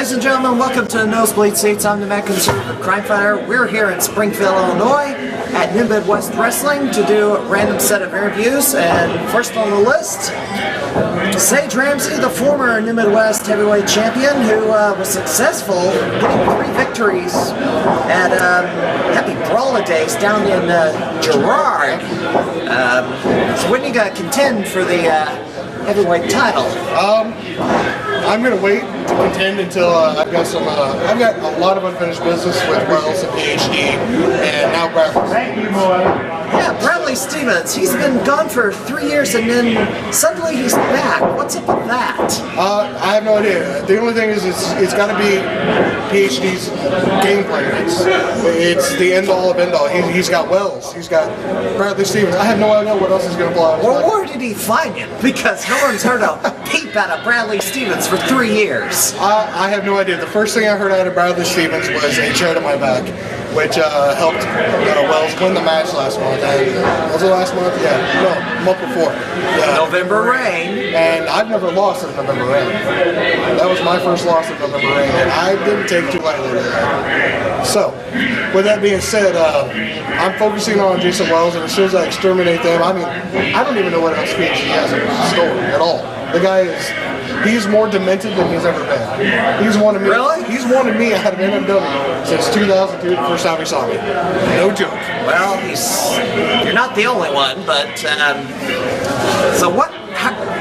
Ladies and gentlemen, welcome to Nosebleed Seats. I'm the MacIntyre Crime Fighter. We're here in Springfield, Illinois at New Midwest Wrestling to do a random set of interviews. And first on the list, Sage Ramsey, the former New Midwest heavyweight champion who was successful getting 3 victories at Happy Brawler Days down in Girard. So when are you going to contend for the heavyweight title? I'm going to wait to contend until I've got a lot of unfinished business with Wells and PhD and now Bradley. Thank you, boy. Yeah, Bradley Stevens. He's been gone for 3 years and then suddenly he's back. What's up with that? I have no idea. The only thing is it's got to be PhD's game plan. It's the end all of end all. He's got Wells. He's got Bradley Stevens. I have no idea what else he's going to blow out. Well, where did he find him? Because no one's heard a peep out of Bradley Stevens for 3 years. I have no idea. The first thing I heard out of Bradley Stevens was a chair to my back, which helped Wells win the match last month. And was it last month? Yeah. No, month before. Yeah. November Rain. And I've never lost at November Rain. That was my first loss at November Rain, and I didn't take too lightly to that. So, with that being said, I'm focusing on Jason Wells, and as soon as I exterminate them, I mean, I don't even know what else he has in his store at all. The guy he's more demented than he's ever been. He's wanted me. Really? He's wanted me out of MMW since 2002, the first time he saw me. No joke. Well, you're not the only one, but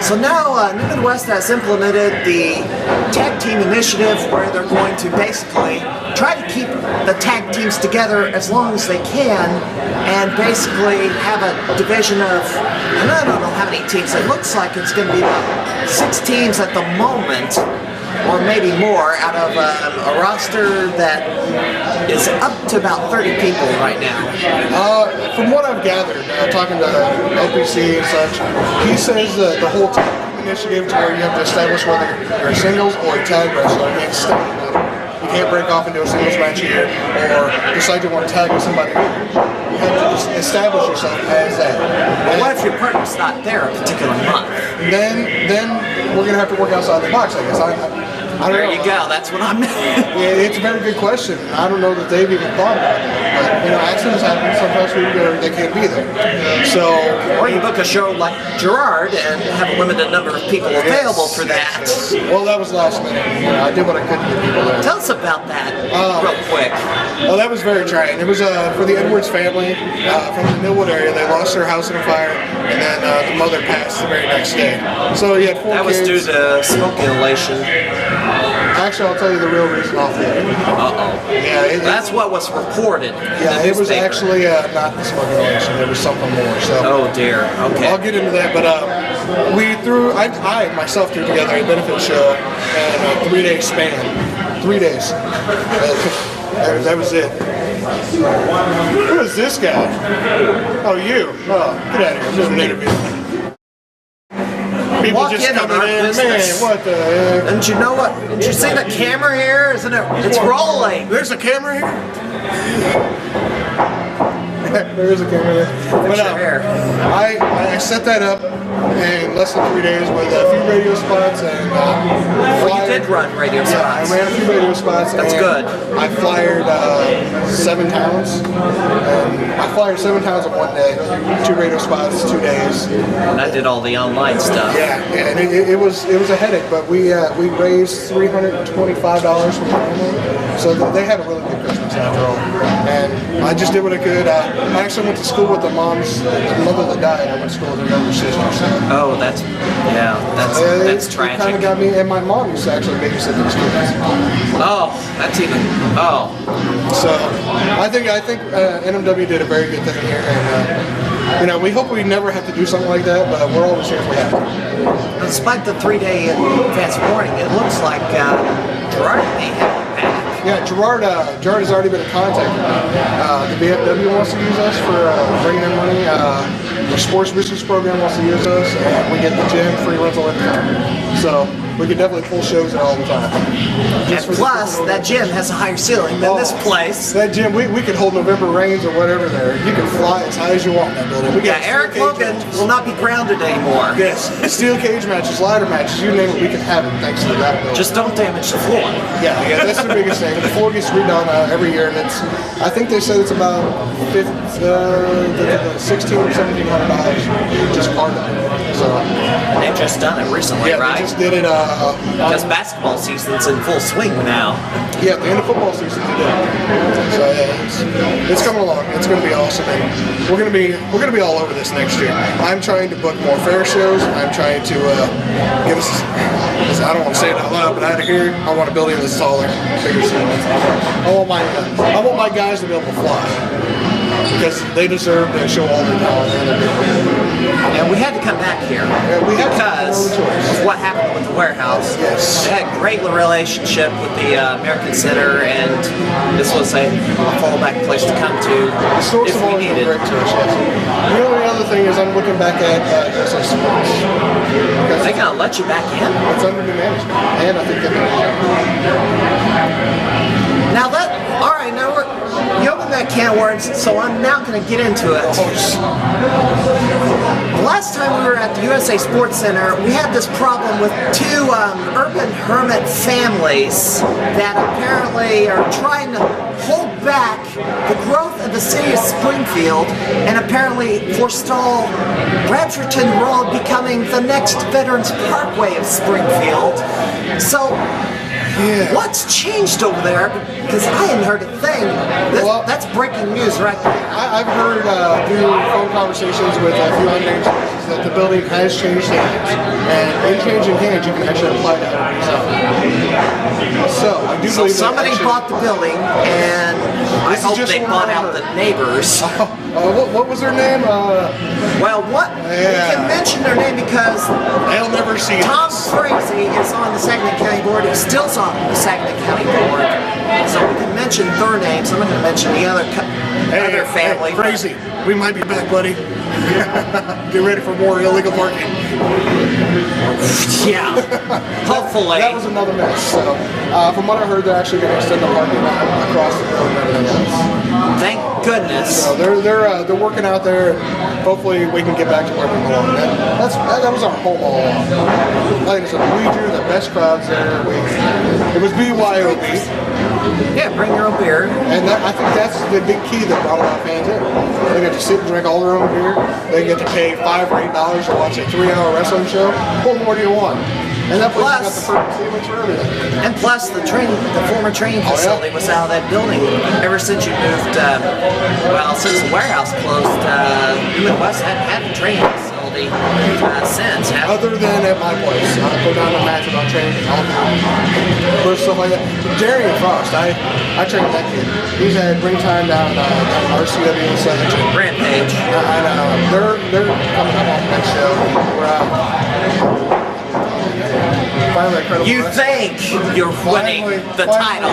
so now New Midwest has implemented the tag team initiative where they're going to basically try to keep the tag teams together as long as they can and basically have a division of, and I don't know how many teams, it looks like it's going to be about 6 teams at the moment, or maybe more, out of a roster that is up to about 30 people right now. From what I've gathered, talking to OPC and such, he says that the whole tag initiative to where you have to establish whether you're a singles or a tag wrestler. You can't break off into a singles match here or decide you want to tag with somebody new. You have to just establish yourself as that. Well, what if your partner's not there a particular month? Then we're going to have to work outside the box, I guess. I don't there know. You go. That's what I meant. Yeah, it's a very good question. I don't know that they've even thought about it. But, accidents happen. Sometimes they can't be there. So, or you book a show like Girard and have a limited number of people available for that. Well, that was last minute. I did what I could to get people there. Tell us about that real quick. Oh, that was very trying. It was for the Edwards family from the Millwood area. They lost their house in a fire, and then the mother passed the very next day. So you had 4 kids. That was due to smoke inhalation. Actually, I'll tell you the real reason off the air. Uh-oh. Yeah, that's what was reported. Yeah, it was actually not the smoke inhalation. There was something more. So. Oh dear. Okay. I'll get into that, but I myself threw together a benefit show in a 3-day span. 3 days. That was it. Who is this guy? Oh, you. Oh, get out of here. I'm just an interview. People Walk just in on our business. Man, what the heck? Didn't you know what? Did you see the camera here? Isn't it? It's rolling. There's a camera here? There is a camera there. But I set that up in less than 3 days with a few radio spots and well, you did run radio spots. Yeah, I ran a few radio spots. That's good. I flyered 7 towns. I flyered 7 towns in 1 day, 2 radio spots, 2 days. And I did all the online stuff. Yeah, and it was a headache, but we raised $325 from the family, so they had a really good Christmas after all. And I just did what I could. I actually went to school with the mother that died. I went to school with her younger sister. So. Oh, that's tragic. It kind of got me, and my mom used to actually babysit those kids. Oh, that's even. Oh. So I think NMW did a very good thing here, and we hope we never have to do something like that, but we're always here if we have to. Despite the 3-day advance warning, it looks like Girard may have it back. Yeah, Girard has already been in contact with me. The BFW wants to use us for bringing in money. The sports business program wants to use us, and we get the gym free rental income. So we could definitely pull shows in all the time. And plus, that gym has a higher ceiling than this place. That gym, we could hold November Rains or whatever there. You can fly as high as you want in that building. We Yeah, Eric Logan will not be grounded anymore. Yes, steel cage matches, ladder matches, you name it, we can have it thanks to that building. Just don't damage the floor. Yeah, that's the biggest thing. The floor gets redone every year, and I think they said it's about $1,600 or $1,700 just part of it. So They've just done it recently, yeah, right? they just did it. Because basketball season's in full swing now. Yeah, at the end of football season today. So yeah, it's coming along. It's going to be awesome, and we're going to be all over this next year. I'm trying to book more fair shows. I'm trying to get us. I don't want to say it out loud, but out of here, I want a building that's taller, bigger ceilings. I want my guys to be able to fly because they deserve to show all their talent and their ability. And we had to come back here because of what happened with the warehouse. Yes. We had a great relationship with the American Center, and this was a fallback place to come to The stores if have we always been needed. great to us. Yes. The only other thing is I'm looking back at USA Sports. They gonna let you back in? It's under new management, and I think they're going Now you opened that can of worms, so I'm now going to get into it. Last time we were at the USA Sports Center, we had this problem with two urban hermit families that apparently are trying to hold back the growth of the city of Springfield and apparently forestall Bradfordton Road becoming the next Veterans Parkway of Springfield. So, what's changed over there? Because I hadn't heard a thing. That's breaking news right there. I've heard through phone conversations with a few unnamed sources that the building has changed hands. And in changing hands, you can actually apply that on yourself. So, I do So believe somebody bought the building, and I hope they bought out the neighbors. What was their name? Well, we can mention their name because They'll never see it. Tom Frazee is on the Saginaw County Board. He's still on the Saginaw County Board. So we can mention their names. I'm not going to mention the other family. Hey, crazy. We might be back, buddy. Get ready for more illegal parking. Yeah. Hopefully. That was another mess. So, from what I heard, they're actually going to extend the parking lot across the road and everything else. Thank goodness. So they're working out there. Hopefully, we can get back to where we belong. That was our home all along. Like I said, we drew the best crowds there. It was BYOB. Yeah, bring your own beer. And I think that's the big key that brought a lot of fans in. They get to sit and drink all their own beer. They get to pay $5 or $8 to watch a 3-hour wrestling show. What more do you want? And that place got the perfect ceilings for everything. And plus, the former training facility was out of that building ever since you moved. Since the warehouse closed, Midwest hadn't had a training facility since. Other than at my place, I go down to match about training and all that. Stuff like that. Jerry and Frost, I trained that kid. He's had ring time down RCW section. Rampage. I know. They're coming up on the next show. We're You think you're winning the title.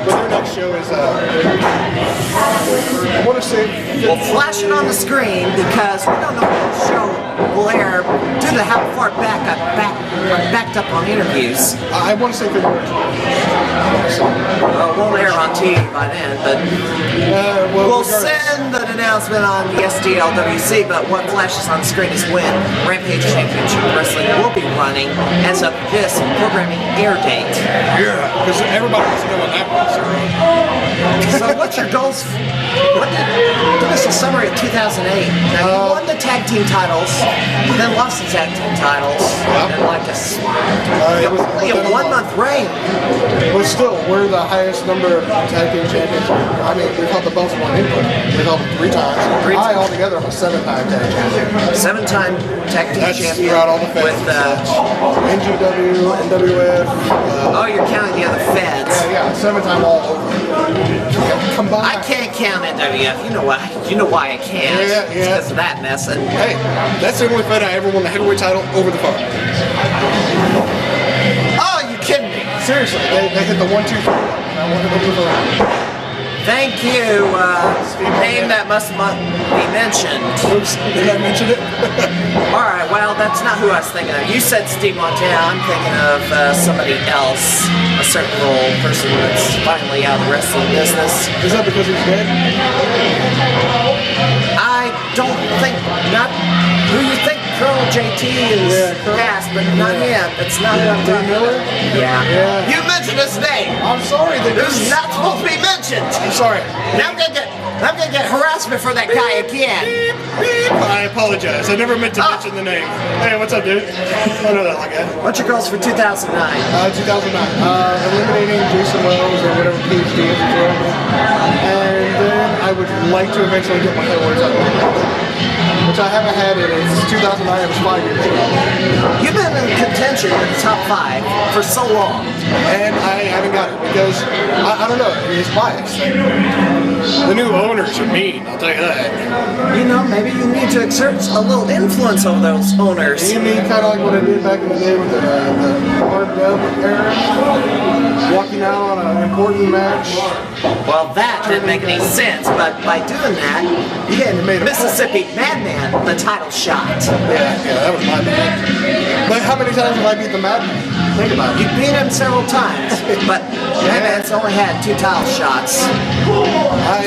But their next show is, I want to say... We'll flash it on the screen because we don't know when the show will air due to how far backed up on interviews. I want to say February 20th. Won't air on TV by then, but we'll send an announcement on the SDLWC, but what flashes on the screen is when Rampage Championship Wrestling will be running as of this programming air date. Yeah, because everybody wants to know what that was. So what's your goals? Give us a summary of 2008. Now you won the tag team titles, then lost the tag team titles, and like a 1 month reign. But still, we're the highest number of tag team champions. I mean, we've held the belts one input. We've held them 3 times. I altogether am a 7-time tag champion. 7-time tag team champion. Throughout all the feds. With NGW, NWF. You're counting the other feds. Yeah, 7-time all over. Combined. I can't count NWF. You know why? You know why I can't? Yeah. It's because of that mess. And hey, that's the only fed I ever won the heavyweight title over the phone. Oh, you kidding me? Seriously, they hit the 1, 2, 3. I won it over the phone. Thank you. Name that must be mentioned. Oops, did I mention it? Alright, well, that's not who I was thinking of. You said Steve Montana. I'm thinking of somebody else. A certain little person that's finally out of the wrestling business. Is that because he's dead? I don't think, not who you think Colonel JT is past, but not him. It's not who I'm talking about. Yeah. You mentioned his name. I'm sorry. It was not supposed to be mentioned. I'm sorry. Now I'm gonna get harassment for that guy again. I apologize. I never meant to mention the name. Hey, what's up, dude? I know that like that. What's your goals for 2009? 2009. Eliminating Jason Wells or whatever PhD is enjoyable. And then I would like to eventually get my awards out of which I haven't had it since 2009. It was 5 years ago. You've been in contention in the top 5 for so long. And I haven't got it because, I don't know, it's biased. The new owners are mean, I'll tell you that. You know, maybe you need to exert a little influence over those owners. You mean kind of like what I did back in the day with the hard dub era? Walking out on an important match? Well, that didn't make any sense, but by doing that, you gave Mississippi Madman the title shot. Yeah, that was my bad. But how many times have I beat the Madman? Think about it. You beat him several times, but Madman's only had 2 title shots.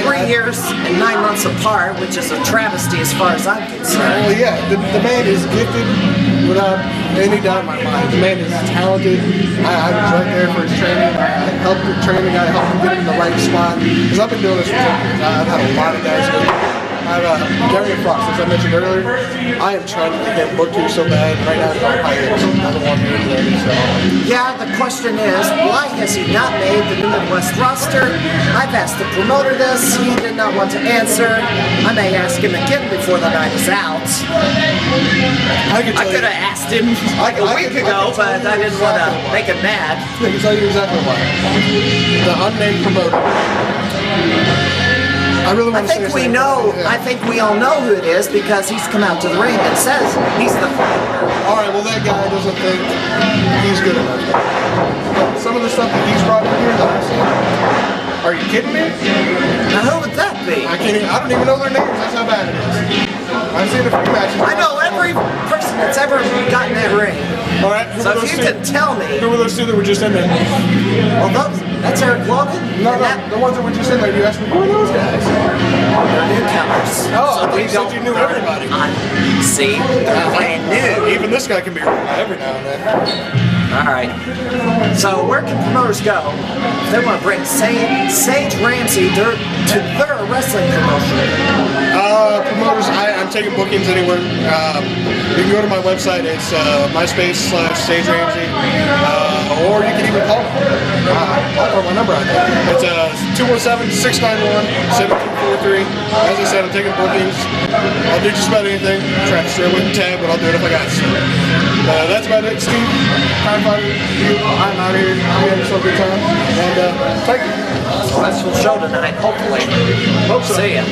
3 years and 9 months apart, which is a travesty as far as I'm concerned. Well, yeah, the man is gifted without any doubt in my mind. The man is talented. I was right there for his training. I helped him train the guy, helped him get in the right spot. Because I've been doing this for 10 years. I've had a lot of guys go. I have Darian Frost, as I mentioned earlier. I am trying to get him booked here so bad. Right now, he's on hiatus. He doesn't want me in there. So. Yeah, the question is, why has he not made the New Midwest roster? I've asked the promoter this. He did not want to answer. I may ask him again before the night is out. I could have asked him like a week ago, but I didn't want to make him mad. I can tell you exactly why. The unnamed promoter. I really want to say we know. I think we all know who it is because he's come out to the ring and says he's the promoter. All right, well that guy doesn't think he's good enough. Some of the stuff that he's brought in here that I've seen. Are you kidding me? Now who would that be? I don't even know their names. That's how bad it is. I've seen a few matches. I know every person that's ever gotten that ring. All right. So if you can tell me. Who were those 2 that were just in there? Well, that's Eric Logan. No, the ones that were just in there. You asked me, who are those guys? They're newcomers. Oh, so you said you knew everybody. See, they're brand new. Even this guy can be every now and then. Alright. So where can promoters go if they want to bring Sage Ramsey to their wrestling promotion? Promoters, I'm taking bookings anywhere. You can go to my website. It's MySpace/Sage Ramsey. Or you can even call me. I'll throw my number out there. It's 217-691-7243. As I said, I'm taking bookings. I'll do just about anything. Try to stay with the tab, but I'll do it if I got to. That's about it, Steve. I'm out here. I'm having so good time. And thank you. Successful show tonight, hopefully. Hope so. See ya.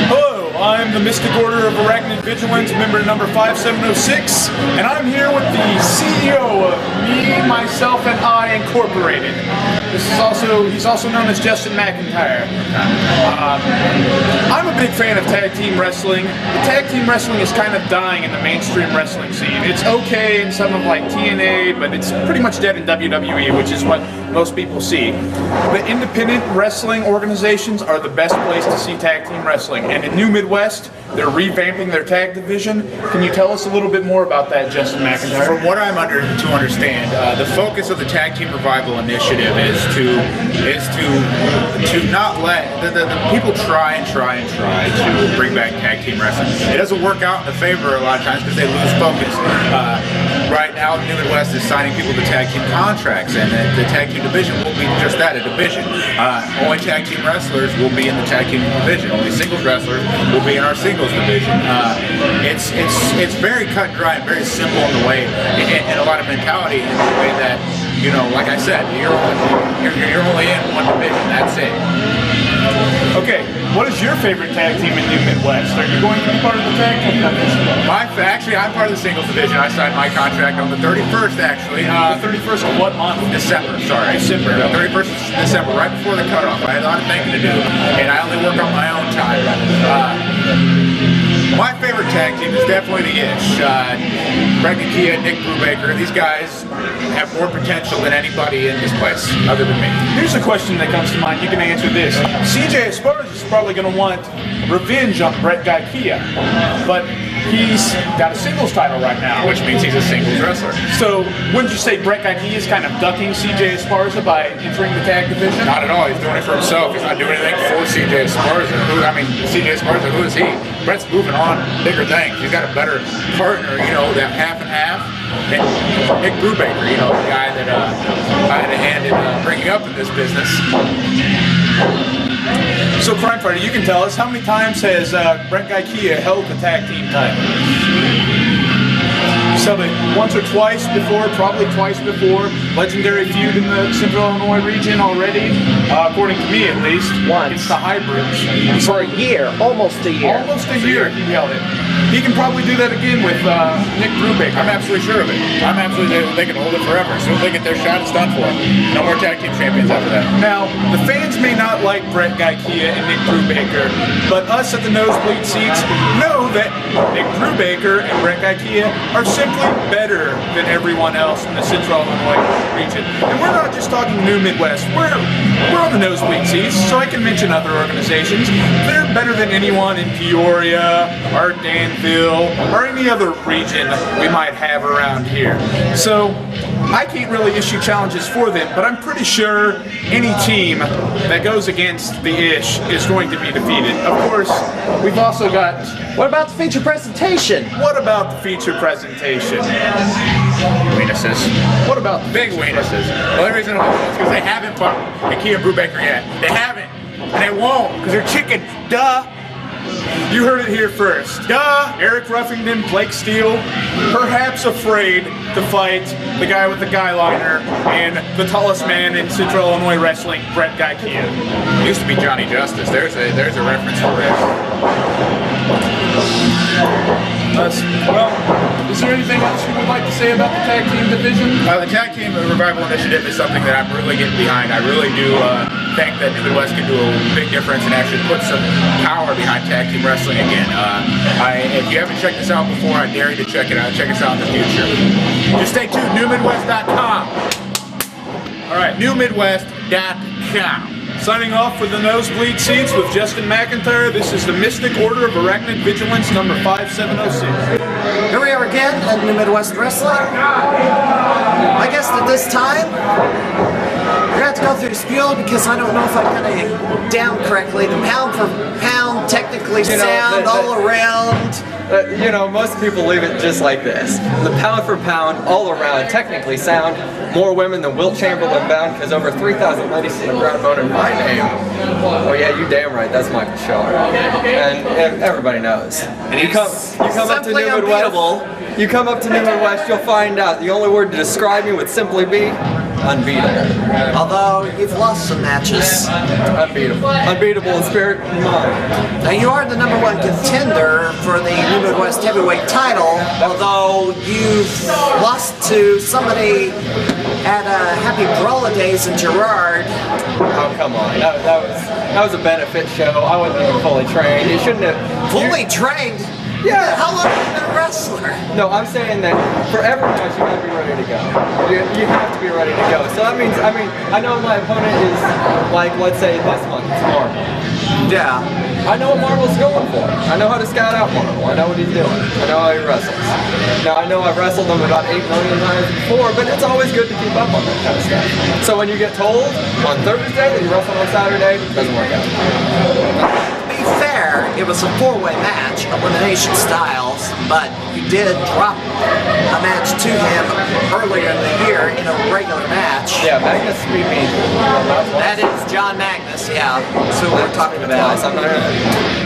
Hello, I'm the Mystic Order of Arachnid Vigilance, member number 5706, and I'm here with the CEO of Me, Myself, and I Incorporated. He's also known as Justin McIntyre. I'm a big fan of tag team wrestling. The tag team wrestling is kind of dying in the mainstream wrestling scene. It's okay in some of like TNA, but it's pretty much dead in WWE, which is what most people see. The independent wrestling organizations are the best place to see tag team wrestling. And in New Midwest, they're revamping their tag division. Can you tell us a little bit more about that, Justin McIntyre? From what I'm to understand, the focus of the Tag Team Revival Initiative is to not let the people try to bring back tag team wrestling. It doesn't work out in the favor a lot of times because they lose focus. Right now, New Midwest is signing people to tag team contracts, and the tag team division will be just that, a division. Only tag team wrestlers will be in the tag team division. Only singles wrestlers will be in our singles division. It's very cut and dry and very simple in the way, in a lot of mentality, in the way that, you know, like I said, you're only in one division. That's it. Okay, what is your favorite tag team in New Midwest? Are you going to be part of the tag team division? Actually, I'm part of the singles division. I signed my contract on the 31st, actually. The 31st of what month? December, sorry. December. The 31st of December, right before the cutoff. I had a lot of thinking to do, and I only work on my own time. My favorite tag team is definitely the Ish. Greg Akia, Nick Brubaker. These guys have more potential than anybody in this place, other than me. Here's a question that comes to mind. You can answer this. CJ Esparza is probably going to want revenge on Brett Guy Kia, but he's got a singles title right now. Which means he's a singles wrestler. So, wouldn't you say Brett Guy Kia is kind of ducking CJ Esparza by entering the tag division? Not at all. He's doing it for himself. He's not doing anything for CJ Esparza. CJ Esparza, who is he? Brett's moving on bigger things. He's got a better partner, that half and half. Nick Brubaker, the guy that I had a hand in bringing up in this business. So, Crime Fighter, you can tell us, how many times has Brett Guy Kia held the tag team title? So once or twice before, probably twice before. Legendary feud in the Central Illinois region already, according to me at least. Once. It's the hybrids. For a year, almost a year. Almost a year he held it. He can probably do that again with Nick Brubaker. I'm absolutely sure of it. I'm absolutely, they can hold it forever. As soon as they get their shot, it's done for. No more tag team champions after that. Now, the fans may not like Brett Guy Kia and Nick Brubaker, but us at the nosebleed seats know that Nick Brubaker and Brett Guy Kia are simply better than everyone else in the Central Illinois region. And we're not just talking New Midwest. We're on the nosebleed seats, so I can mention other organizations. They're better than anyone in Peoria or Danville or any other region we might have around here. So I can't really issue challenges for them, but I'm pretty sure any team that goes against the Ish is going to be defeated. Of course, we've also got... What about the feature presentation? What about the feature presentation? Weenuses. What about the Big weenuses. The only reason I'm is because they haven't fought Akia Brubaker yet. They haven't. And they won't, because they're chicken. Duh. You heard it here first. Duh! Eric Ruffington, Blake Steele, perhaps afraid to fight the guy with the guy liner and the tallest man in Central Illinois wrestling, Brett Guy Kia. Used to be Johnny Justice. There's a reference for it. Well, is there anything else you would like to say about the tag team division? The tag team revival initiative is something that I'm really getting behind. I really do think that New Midwest can do a big difference and actually put some power behind tag team wrestling again. If you haven't checked this out before, I dare you to check it out. Check us out in the future. Just stay tuned, newmidwest.com. All right, newmidwest.com. Signing off for the nosebleed seats with Justin McIntyre. This is the Mystic Order of Arachnid Vigilance number 5706. Here we are again at New Midwest Wrestling. I guess at this time, we're going to have to go through the spiel because I don't know if I got it down correctly. The pound for pound, technically sound all around. Most people leave it just like this. The pound for pound, all around, technically sound, more women than Wilt Chamberlain bound, because over 3,000 ladies in the ground moaning my name. Oh yeah, you damn right, that's Michael Shaw. And everybody knows. And you come up to New Midwest, you come up to New Midwest, you'll find out the only word to describe me would simply be unbeatable. Although you've lost some matches. Unbeatable. Unbeatable in spirit and mind. Now you are the #1 contender for the New Midwest Heavyweight title, although you've lost to somebody at Happy Brawler Days in Girard. Oh, come on. That was a benefit show. I wasn't even fully trained. You shouldn't have... Fully trained? Yeah. How long have you been a wrestler? No, I'm saying that for every match you gotta be ready to go. You have to be ready to go. So that means, I know my opponent is like, let's say this month, it's Marvel. Yeah. I know what Marvel's going for. I know how to scout out Marvel. I know what he's doing. I know how he wrestles. Now I know I've wrestled him about 8 million times before, but it's always good to keep up on that kind of stuff. So when you get told on Thursday that you wrestle on Saturday, it doesn't work out. To be fair, it was a 4-way match, elimination styles, but you did drop a match to him earlier in the year in a regular match. Yeah, Magnus beat me. That is John Magnus, yeah. That's who we're talking about. I'm not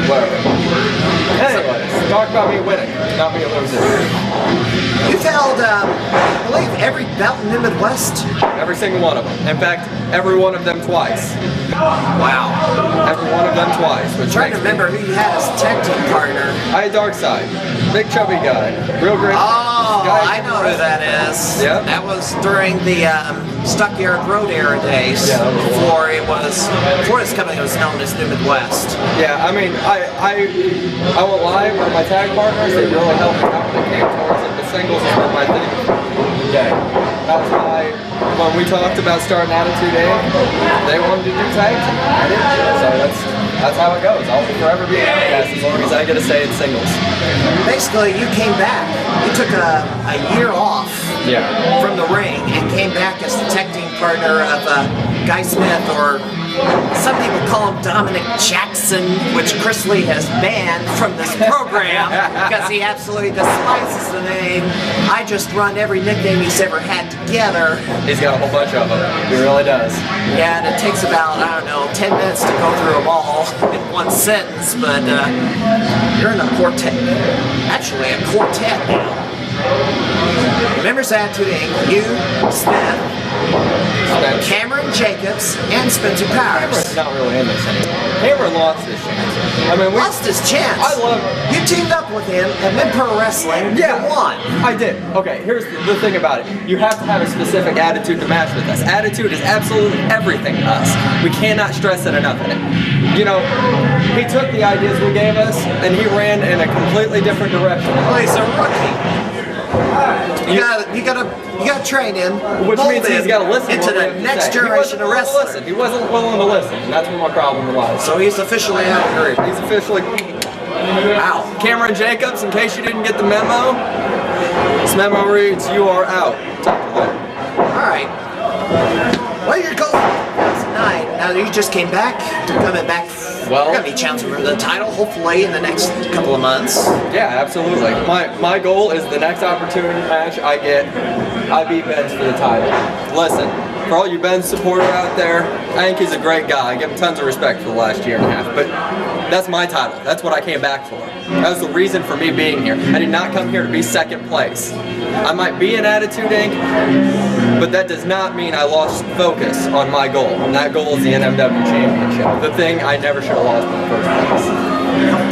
whatever. Anyways, talk about me winning, not me losing. You've held, I believe, every belt in the Midwest. Every single one of them. In fact, every one of them twice. Wow. Every one of them twice. I'm trying to remember who you had as a tag team partner. I had Darkside. Big chubby guy. Real great. Oh, guy. I know who that is. Yep. That was during the Stockyard Road era days. Yeah, that was before this company was known as New Midwest. Yeah, I mean, I won't lie, but my tag partners, they really helped me out when it came towards it. The singles were my thing. Yeah. That's why when we talked about starting Attitude Inc., they wanted to do tag team. I didn't. So that's how it goes. I'll forever be an outcast as long as I get to say in singles. Basically, you came back. You took a year off from the ring and came back as the tag team partner of Guy Smith, or some people call him Dominic Jackson, which Chris Lee has banned from this program because he absolutely despises the name. I just run every nickname he's ever had together. He's got a whole bunch of them. He really does. Yeah, and it takes about, I don't know, 10 minutes to go through them all in one sentence, but you're in a quartet. Actually, a quartet now. Members Attitude Inc., you, Smith, Cameron Jacobs, and Spencer Powers. Cameron's not really in this anymore. Cameron lost his chance. I mean, lost his chance. I love. You teamed up with him at Mid Pro Wrestling. Yeah, you won. I did. Okay, here's the thing about it. You have to have a specific attitude to match with us. Attitude is absolutely everything to us. We cannot stress it enough. You know, he took the ideas we gave us and he ran in a completely different direction. Well, he's a rookie. You gotta train him, which means he's got to listen into the next generation of wrestling. He wasn't willing to listen, and that's where my problem lies. So he's officially out of the group. He's officially out. Cameron Jacobs, in case you didn't get the memo, this memo reads, "You are out." Talk to them. All right. Well, you're going tonight. Now you just came back. Coming back. Well, you're gonna be challenging for the title, hopefully in the next couple of months. Yeah, absolutely. My goal is the next opportunity match I get, I beat Benz for the title. Listen, for all you Benz supporter out there, I think he's a great guy. I give him tons of respect for the last year and a half. But that's my title. That's what I came back for. That was the reason for me being here. I did not come here to be second place. I might be in Attitude Inc., but that does not mean I lost focus on my goal. And that goal is the NMW Championship. The thing I never should have lost in the first place.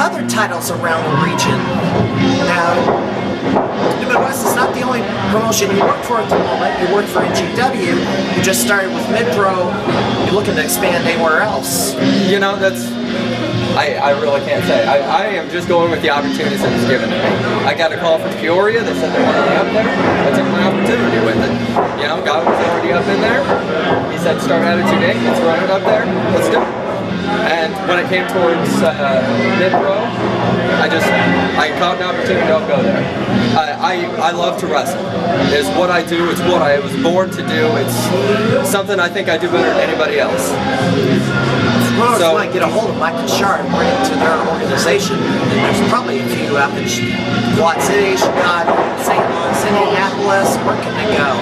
Other titles around the region. Now, New Midwest is not the only promotion you work for at the moment. You work for NGW. You just started with Mid-Pro. You're looking to expand anywhere else. You know, I really can't say. I am just going with the opportunities that was given to me. I got a call from Peoria. They said they wanted me up there. I took my opportunity with it. You know, God was already up in there. He said, start Attitude Inc. Let's run it up there. Let's do it. And when it came towards Mid-Pro, I caught an opportunity to go there. I love to wrestle. It's what I do. It's what I was born to do. It's something I think I do better than anybody else. Well, so, might get a hold of Michael Shard and bring it to their organization. And there's probably a few up in Quad City, Chicago, St. Louis, Indianapolis. Where can they go?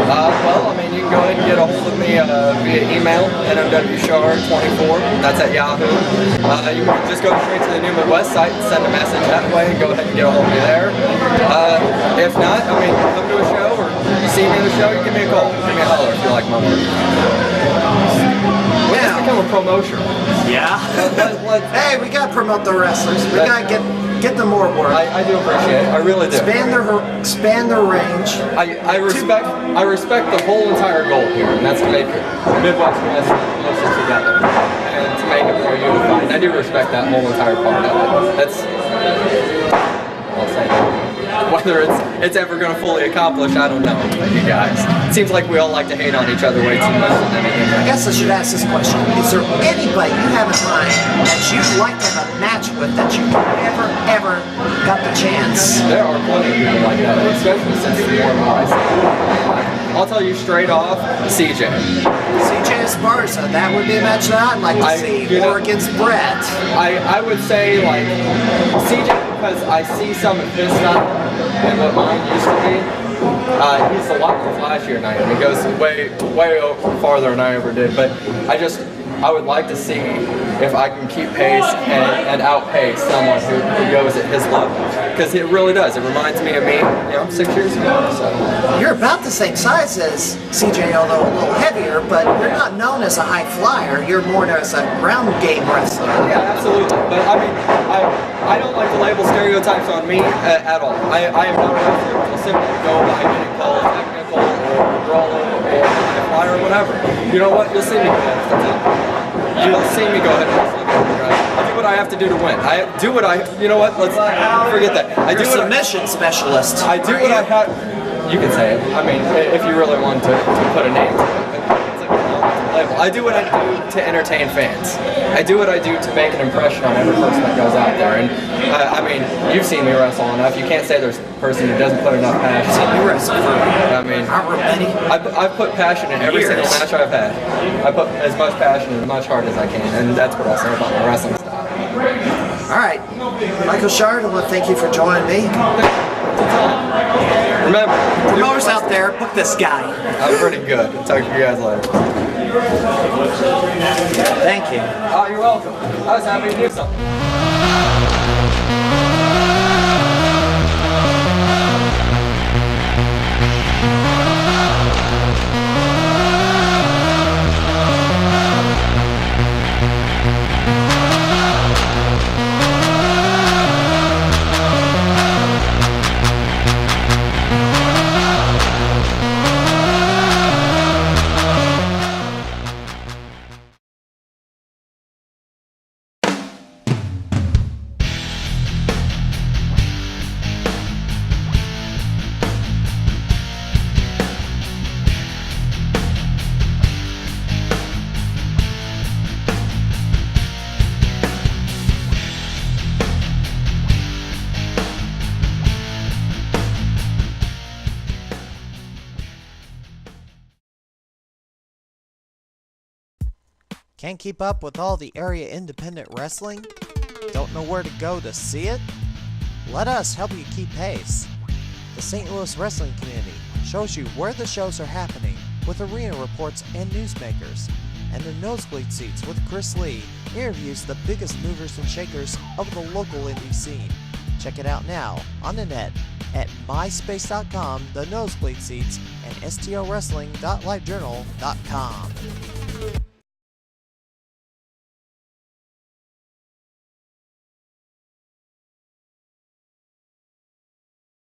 Well, I mean, you can go ahead and get a hold of me via email, nwshard24. That's at Yahoo. You can just go straight to the New Midwest site and send a message that way and go ahead and get a hold of me there. If not, I mean, come to a show or you see me in the show, you give me a call. Give me a holler if you like my work. It's become a promotion. Yeah. Hey, we gotta promote the wrestlers. We gotta get them more work. I do appreciate it. I really do. Expand their range. I respect the whole entire goal here, and that's to make Midwest wrestling closer together and to make it more unified. And I do respect that whole entire part of it. That's I'll say that. Whether it's ever going to fully accomplish, I don't know. But you guys, it seems like we all like to hate on each other way too much than anything. I guess I should ask this question. Is there anybody you have in mind that you'd like to have a match with that you ever got the chance? There are plenty of people like that, especially since the more and more I see. I'll tell you straight off, CJ. CJ Esparza, that would be a match that I'd like to see, or against Brett. I would say, like, CJ, because I see some of his stuff and what mine used to be. He's a lot more flashier than I am. He goes way farther than I ever did. But I would like to see if I can keep pace and outpace someone who goes at his level. Because it really does. It reminds me of me, 6 years ago. So. You're about the same size as CJ, although a little heavier, but you're not known as a high flyer. You're more as a ground game wrestler. Yeah, absolutely. But I mean, I don't like to label stereotypes on me at all. I am not a wrestler to simply go by getting called technical or brawler or high flyer or whatever. You know what? You'll see me go ahead and wrestle. You'll see me go ahead and wrestle. I do what I have to do to win. I do what you know what? Let's forget that. You're a submission specialist. I do what I have. You can say it. I mean, if you really want to put a name to it. It's like a label. I do what I do to entertain fans. I do what I do to make an impression on every person that goes out there. And I mean, you've seen me wrestle enough. You can't say there's a person who doesn't put enough passion. You wrestle for I mean, I've put passion in every single match I've had. I put as much passion and as much heart as I can, and that's what I'll say about my wrestling style. All right, Michael Shard, I want to thank you for joining me. Remember, promoters out there, book this guy. I'm pretty good. Talk to you guys later. Thank you. Oh, you're welcome. I was happy to do something. Can't keep up with all the area independent wrestling? Don't know where to go to see it? Let us help you keep pace. The St. Louis Wrestling Community shows you where the shows are happening with arena reports and newsmakers. And the Nosebleed Seats with Chris Lee interviews the biggest movers and shakers of the local indie scene. Check it out now on the net at myspace.com, the Nosebleed Seats, and stowrestling.livejournal.com.